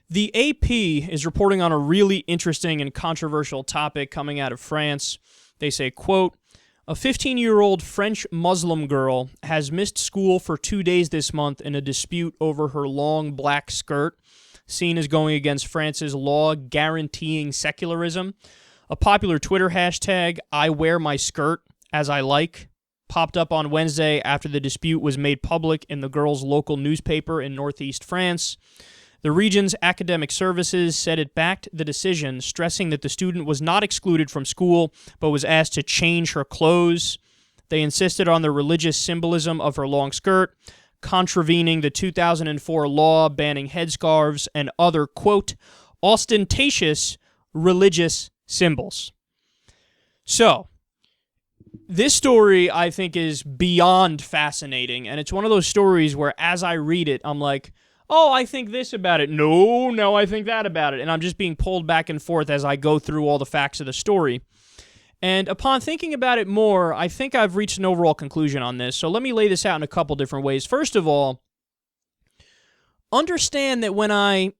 The AP is reporting on a really interesting and controversial topic coming out of France. They say, quote, a 15-year-old French Muslim girl has missed school for 2 days this month in a dispute over her long black skirt, seen as going against France's law guaranteeing secularism. A popular Twitter hashtag, I wear my skirt as I like, popped up on Wednesday after the dispute was made public in the girl's local newspaper in northeast France. The region's academic services said it backed the decision, stressing that the student was not excluded from school, but was asked to change her clothes. They insisted on the religious symbolism of her long skirt, contravening the 2004 law banning headscarves and other, quote, ostentatious religious symbols. So, this story, I think, is beyond fascinating, and it's one of those stories where, as I read it, I'm like, oh, I think this about it. No, I think that about it. And I'm just being pulled back and forth as I go through all the facts of the story. And upon thinking about it more, I think I've reached an overall conclusion on this. So let me lay this out in a couple different ways. First of all, understand that when I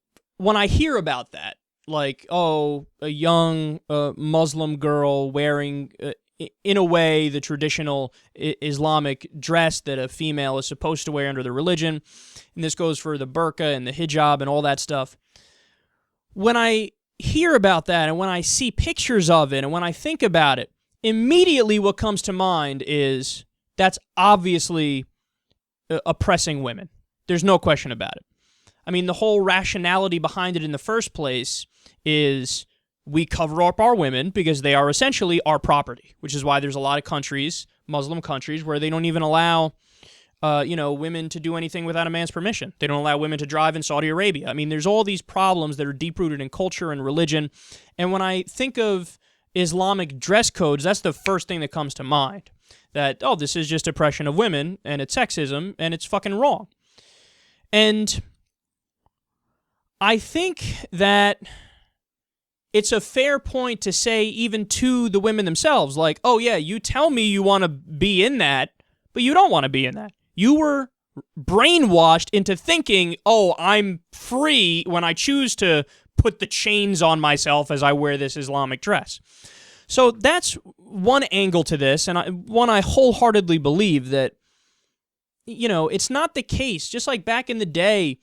hear about that, like, oh, a young Muslim girl wearing, in a way, the traditional Islamic dress that a female is supposed to wear under the religion, and this goes for the burqa and the hijab and all that stuff. When I hear about that and when I see pictures of it and when I think about it, immediately what comes to mind is that's obviously oppressing women. There's no question about it. I mean, the whole rationality behind it in the first place is we cover up our women because they are essentially our property, which is why there's a lot of countries, Muslim countries, where they don't even allow women to do anything without a man's permission. They don't allow women to drive in Saudi Arabia. I mean, there's all these problems that are deep-rooted in culture and religion. And when I think of Islamic dress codes, that's the first thing that comes to mind. That, oh, this is just oppression of women, and it's sexism, and it's fucking wrong. And I think that it's a fair point to say even to the women themselves, like, oh yeah, you tell me you want to be in that, but you don't want to be in that. You were brainwashed into thinking, oh, I'm free when I choose to put the chains on myself as I wear this Islamic dress. So that's one angle to this, and one I wholeheartedly believe that, it's not the case. Just like back in the day,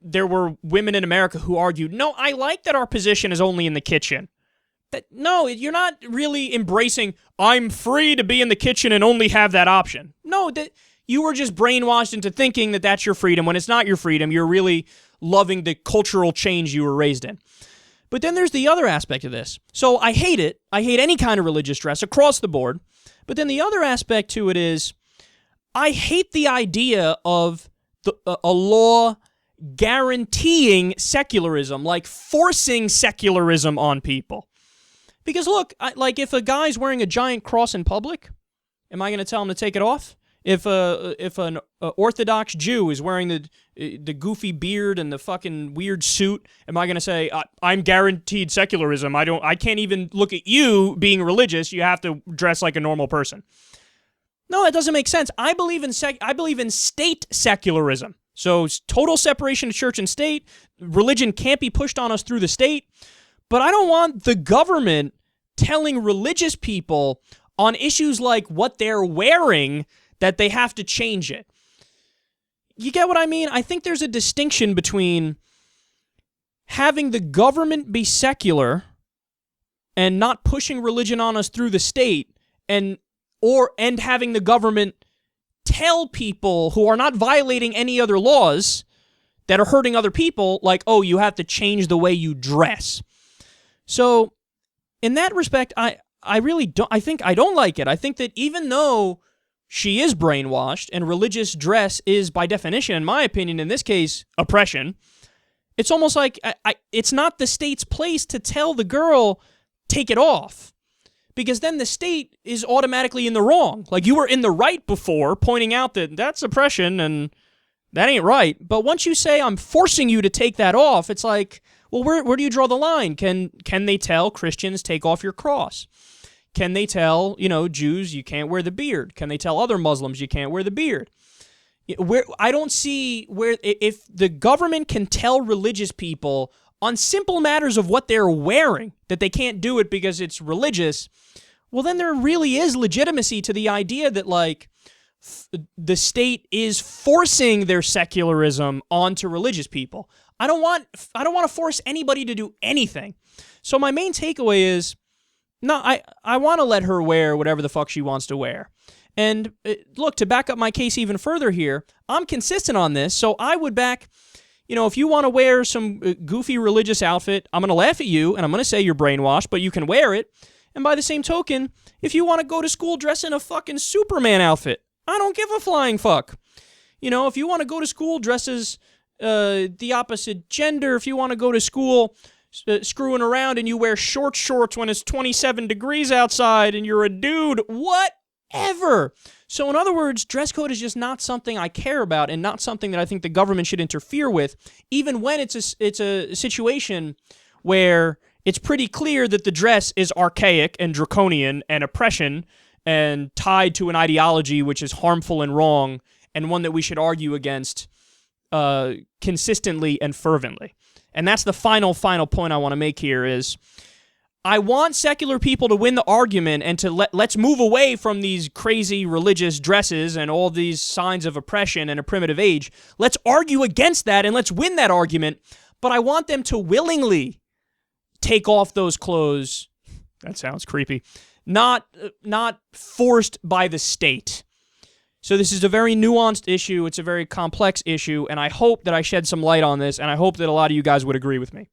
there were women in America who argued, no, I like that our position is only in the kitchen. No, you're not really embracing, I'm free to be in the kitchen and only have that option. No, that you were just brainwashed into thinking that that's your freedom. When it's not your freedom, you're really loving the cultural change you were raised in. But then there's the other aspect of this. So I hate it. I hate any kind of religious dress across the board. But then the other aspect to it is I hate the idea of a law guaranteeing secularism, like forcing secularism on people. Because look, if a guy's wearing a giant cross in public, am I going to tell him to take it off? If an Orthodox Jew is wearing the goofy beard and the fucking weird suit, am I going to say, I'm guaranteed secularism? I can't even look at you being religious. You have to dress like a normal person. No, that doesn't make sense. I believe in state secularism. So total separation of church and state. Religion can't be pushed on us through the state. But I don't want the government telling religious people on issues like what they're wearing that they have to change it. You get what I mean? I think there's a distinction between having the government be secular and not pushing religion on us through the state and having the government tell people who are not violating any other laws that are hurting other people, like, oh, you have to change the way you dress. So, in that respect, I really don't, I don't like it. I think that even though she is brainwashed and religious dress is, by definition, in my opinion, in this case, oppression, it's almost like it's not the state's place to tell the girl, take it off. Because then the state is automatically in the wrong. Like, you were in the right before, pointing out that that's oppression and that ain't right. But once you say, I'm forcing you to take that off, it's like, well, where do you draw the line? Can they tell Christians, take off your cross? Can they tell, Jews, you can't wear the beard? Can they tell other Muslims you can't wear the beard? Where I don't see where, if the government can tell religious people on simple matters of what they're wearing that they can't do it because it's religious, well, then there really is legitimacy to the idea that, like, the state is forcing their secularism onto religious people. I don't want to force anybody to do anything. So my main takeaway is, no, I want to let her wear whatever the fuck she wants to wear. And look, to back up my case even further here, I'm consistent on this, so I would back, if you want to wear some goofy religious outfit, I'm going to laugh at you, and I'm going to say you're brainwashed, but you can wear it. And by the same token, if you want to go to school dressed in a fucking Superman outfit, I don't give a flying fuck. If you want to go to school dressed as the opposite gender, if you want to go to school screwing around and you wear short shorts when it's 27 degrees outside and you're a dude, whatever. So in other words, dress code is just not something I care about and not something that I think the government should interfere with, even when it's a situation where it's pretty clear that the dress is archaic and draconian and oppression and tied to an ideology which is harmful and wrong and one that we should argue against consistently and fervently. And that's the final point I want to make here is, I want secular people to win the argument and to let's move away from these crazy religious dresses and all these signs of oppression and a primitive age. Let's argue against that and let's win that argument. But I want them to willingly take off those clothes. That sounds creepy. Not forced by the state. So this is a very nuanced issue. It's a very complex issue, and I hope that I shed some light on this, and I hope that a lot of you guys would agree with me.